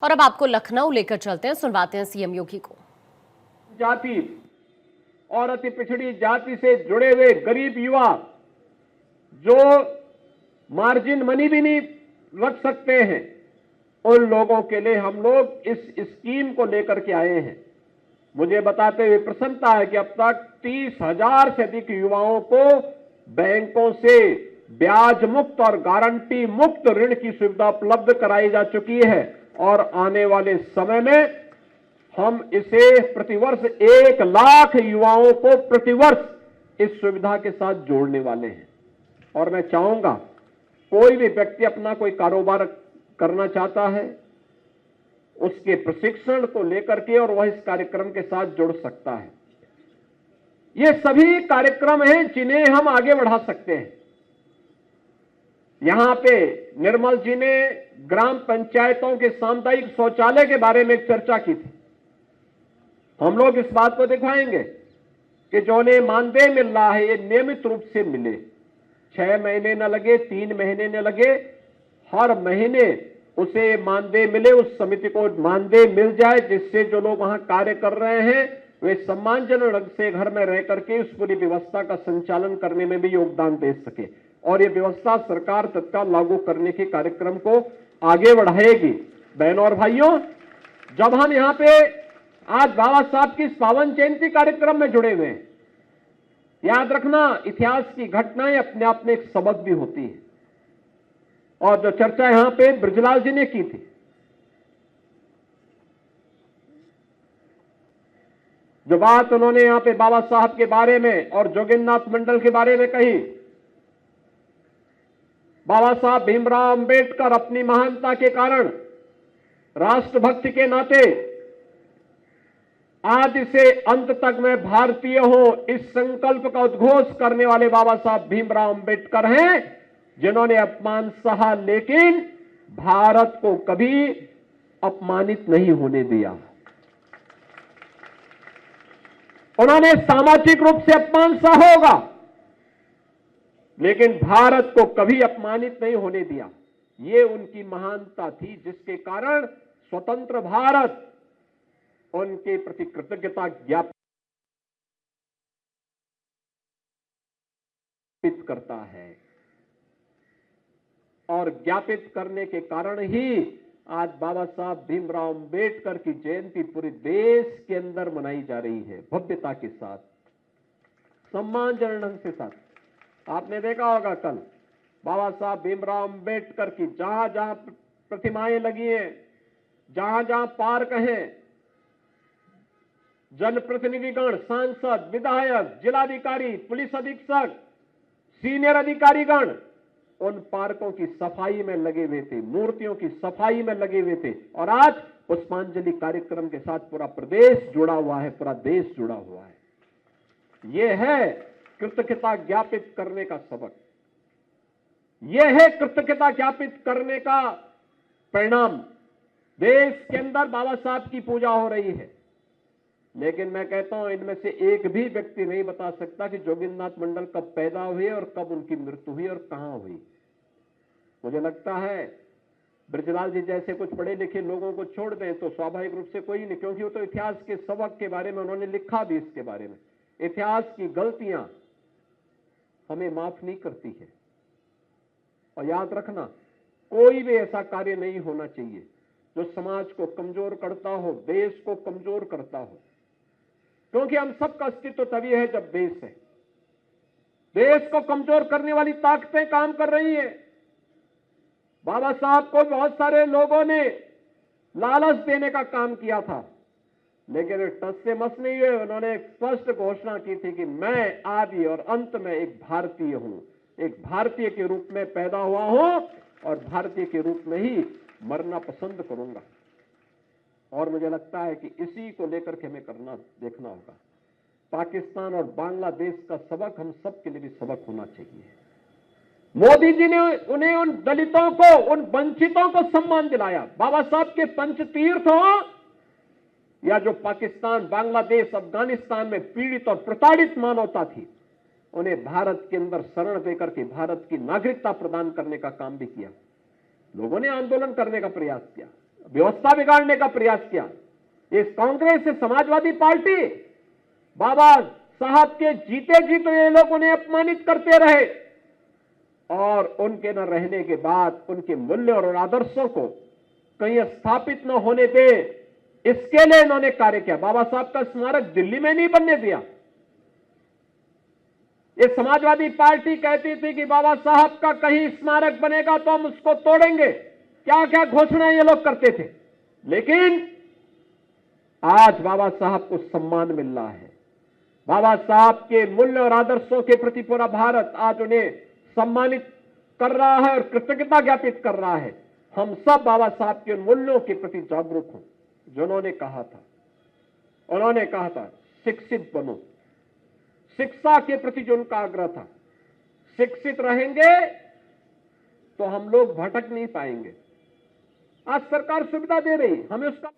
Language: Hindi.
और अब आपको लखनऊ लेकर चलते हैं, सुनवाते हैं सीएम योगी को। जाति और अति पिछड़ी जाति से जुड़े हुए गरीब युवा जो मार्जिन मनी भी नहीं रख सकते हैं, उन लोगों के लिए हम लोग इस स्कीम को लेकर के आए हैं। मुझे बताते हुए प्रसन्नता है कि अब तक 30,000 से अधिक युवाओं को बैंकों से ब्याज मुक्त और गारंटी मुक्त ऋण की सुविधा उपलब्ध कराई जा चुकी है और आने वाले समय में हम इसे प्रतिवर्ष 1 लाख युवाओं को प्रतिवर्ष इस सुविधा के साथ जोड़ने वाले हैं। और मैं चाहूंगा कोई भी व्यक्ति अपना कोई कारोबार करना चाहता है, उसके प्रशिक्षण को लेकर के और वह इस कार्यक्रम के साथ जुड़ सकता है। ये सभी कार्यक्रम हैं जिन्हें हम आगे बढ़ा सकते हैं। यहां पे निर्मल जी ने ग्राम पंचायतों के सामुदायिक शौचालय के बारे में चर्चा की थी। हम लोग इस बात को दिखाएंगे कि जो उन्हें मानदेय मिल रहा है ये नियमित रूप से मिले, 6 महीने न लगे, 3 महीने न लगे, हर महीने उसे मानदेय मिले, उस समिति को मानदेय मिल जाए, जिससे जो लोग वहां कार्य कर रहे हैं वे सम्मानजनक ढंग से घर में रह करके उस पूरी व्यवस्था का संचालन करने में भी योगदान दे सके। और ये व्यवस्था सरकार तत्काल लागू करने के कार्यक्रम को आगे बढ़ाएगी। बहनों और भाइयों, जब हम यहां पे आज बाबा साहब की इस पावन जयंती कार्यक्रम में जुड़े हुए हैं, याद रखना इतिहास की घटनाएं अपने आप में एक सबक भी होती है। और जो चर्चा यहां पे ब्रजलाल जी ने की थी, जो बात उन्होंने यहां पे बाबा साहब के बारे में और जोगिंद्रनाथ मंडल के बारे में कही, बाबा साहब भीमराव अंबेडकर अपनी महानता के कारण, राष्ट्रभक्ति के नाते आज से अंत तक मैं भारतीय हूं इस संकल्प का उद्घोष करने वाले बाबा साहब भीमराव अंबेडकर हैं, जिन्होंने अपमान सहा लेकिन भारत को कभी अपमानित नहीं होने दिया। उन्होंने सामाजिक रूप से अपमान सहा होगा लेकिन भारत को कभी अपमानित नहीं होने दिया। ये उनकी महानता थी, जिसके कारण स्वतंत्र भारत उनके प्रति कृतज्ञता ज्ञापित करता है। और ज्ञापित करने के कारण ही आज बाबा साहब भीमराव अंबेडकर की जयंती पूरे देश के अंदर मनाई जा रही है, भव्यता के साथ, सम्मानजनक ढंग के साथ। आपने देखा होगा कल बाबा साहब भीमराव अंबेडकर की जहां जहां प्रतिमाएं लगी हैं, जहां जहां पार्क हैं, जनप्रतिनिधिगण, सांसद, विधायक, जिलाधिकारी, पुलिस अधीक्षक, सीनियर अधिकारीगण उन पार्कों की सफाई में लगे हुए थे, मूर्तियों की सफाई में लगे हुए थे। और आज पुष्पांजलि कार्यक्रम के साथ पूरा प्रदेश जुड़ा हुआ है, पूरा देश जुड़ा हुआ है। यह है कृतज्ञता ज्ञापित करने का सबक, यह है कृतज्ञता ज्ञापित करने का परिणाम। देश के अंदर बाबा साहब की पूजा हो रही है, लेकिन मैं कहता हूं इनमें से एक भी व्यक्ति नहीं बता सकता कि जोगिंद्रनाथ मंडल कब पैदा हुए और कब उनकी मृत्यु हुई और कहां हुई। मुझे लगता है ब्रजलाल जी जैसे कुछ पढ़े लिखे लोगों को छोड़ दें तो स्वाभाविक रूप से कोई नहीं, क्योंकि वो तो इतिहास के सबक के बारे में उन्होंने लिखा भी, इसके बारे में इतिहास की गलतियां हमें माफ नहीं करती है। और याद रखना, कोई भी ऐसा कार्य नहीं होना चाहिए जो समाज को कमजोर करता हो, देश को कमजोर करता हो, क्योंकि हम सबका अस्तित्व तभी है जब देश है। देश को कमजोर करने वाली ताकतें काम कर रही हैं। बाबा साहब को बहुत सारे लोगों ने लालच देने का काम किया था, लेकिन टस से मस नहीं हुए। उन्होंने एक स्पष्ट घोषणा की थी कि मैं आदि और अंत में एक भारतीय हूं, एक भारतीय के रूप में पैदा हुआ हूं और भारतीय के रूप में ही मरना पसंद करूंगा। और मुझे लगता है कि इसी को लेकर के हमें करना देखना होगा। पाकिस्तान और बांग्लादेश का सबक हम सब के लिए भी सबक होना चाहिए। मोदी जी ने उन्हें, उन दलितों को, उन वंचितों को सम्मान दिलाया। बाबा साहब के पंचतीर्थ हो या जो पाकिस्तान, बांग्लादेश, अफगानिस्तान में पीड़ित और प्रताड़ित मानवता थी, उन्हें भारत के अंदर शरण देकर के भारत की नागरिकता प्रदान करने का काम भी किया। लोगों ने आंदोलन करने का प्रयास किया, व्यवस्था बिगाड़ने का प्रयास किया। इस कांग्रेस से समाजवादी पार्टी बाबा साहब के जीते जी तो ये लोग उन्हें अपमानित करते रहे और उनके न रहने के बाद उनके मूल्य और आदर्शों को कहीं स्थापित न होने दे, इसके लिए इन्होंने कार्य किया। बाबा साहब का स्मारक दिल्ली में नहीं बनने दिया। ये समाजवादी पार्टी कहती थी कि बाबा साहब का कहीं स्मारक बनेगा तो हम उसको तोड़ेंगे, क्या क्या घोषणाएं ये लोग करते थे। लेकिन आज बाबा साहब को सम्मान मिल रहा है। बाबा साहब के मूल्य और आदर्शों के प्रति पूरा भारत आज उन्हें सम्मानित कर रहा है और कृतज्ञता ज्ञापित कर रहा है। हम सब बाबा साहब के मूल्यों के प्रति जागरूक हों। जो उन्होंने कहा था शिक्षित बनो, शिक्षा के प्रति जो उनका आग्रह था, शिक्षित रहेंगे तो हम लोग भटक नहीं पाएंगे। आज सरकार सुविधा दे रही, हमें उसका